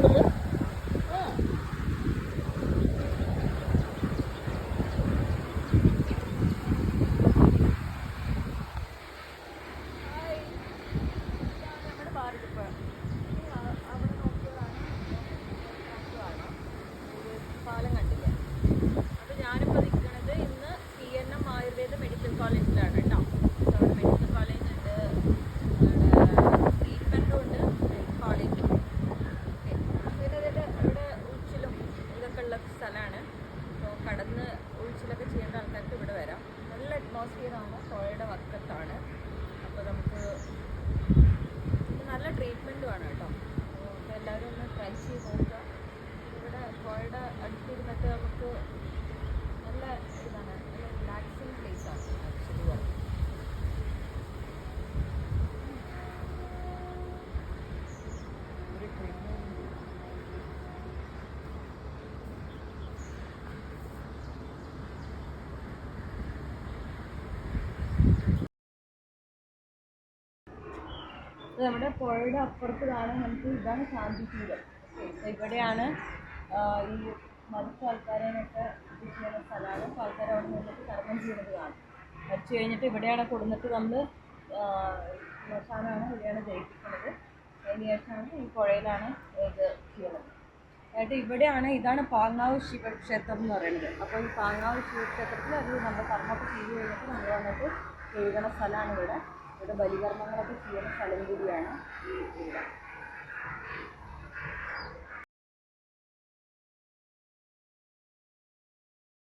കൂടുതൽ. പാലം കണ്ടില്ല. അപ്പോൾ ഞാനിപ്പോൾ നിൽക്കുന്നത് ഇന്ന് CNM ആയുർവേദ മെഡിക്കൽ കോളേജിലാണ് കേട്ടോ. അവിടെ മെഡിക്കൽ കോളേജ് ഉണ്ട്, ട്രീറ്റ്മെൻറ്റും ഉണ്ട്, കോളേജും. പിന്നെ ഇവിടെ ഉഴിച്ചിലും ഇതൊക്കെ ഉള്ള സ്ഥലമാണ്. അപ്പോൾ കടന്ന് ഉഴിച്ചിലൊക്കെ ചെയ്യേണ്ട ആൾക്കാർക്ക് ഇവിടെ വരാം. നല്ല അറ്റ്മോസ്ഫിയറാണ്, പുഴയുടെ വക്കത്താണ്. അപ്പോൾ നമുക്ക് നല്ല ട്രീറ്റ്മെൻറ്റുമാണ് കേട്ടോ. അപ്പോൾ എല്ലാവരും ഒന്ന് ട്രൈ ചെയ്ത് നോക്കുക. ഇവിടെ പുഴയുടെ അടുത്തിരുന്നിട്ട് നമുക്ക് നല്ല ഇതാണ്, നല്ല റിലാക്സിങ് പ്ലേസാണ് ആക്ച്വലി. നമ്മുടെ പുഴയുടെ അപ്പുറത്ത് കാണാൻ നമുക്ക് ഇതാണ് ശാന്തിതീരം. ഇവിടെയാണ് ഈ മരിച്ച ആൾക്കാരെയൊക്കെ ഇത് ചെയ്യുന്ന സ്ഥലമാണ്. അപ്പോൾ ആൾക്കാർ അവിടെ നിന്നിട്ട് കർമ്മം ചെയ്യുന്നത് കാണും. മരിച്ചു കഴിഞ്ഞിട്ട് ഇവിടെയാണ് കൊടുന്നിട്ട് നമ്മൾ ശ്മശാനമാണ്, ഇവിടെയാണ് ജയിപ്പിക്കുന്നത്. അതിന് ശേഷമാണ് ഈ പുഴയിലാണ് ഇത് ചെയ്യുന്നത്. അതായത് ഇവിടെയാണ്, ഇതാണ് പാങ്ങാവ് ശിവക്ഷേത്രം എന്ന് പറയുന്നത്. അപ്പോൾ ഈ പാങ്ങാവ് ശിവക്ഷേത്രത്തിൽ അത് നമ്മൾ കർമ്മമൊക്കെ ചെയ്ത് കഴിഞ്ഞിട്ട് നമ്മൾ വന്നിട്ട് കഴുകണ സ്ഥലമാണ് ഇവിടെ. ഇവിടെ ബലികർമ്മങ്ങളൊക്കെ ചെയ്യുന്ന സ്ഥലം കൂടിയാണ് ഈ ഇവിടെ.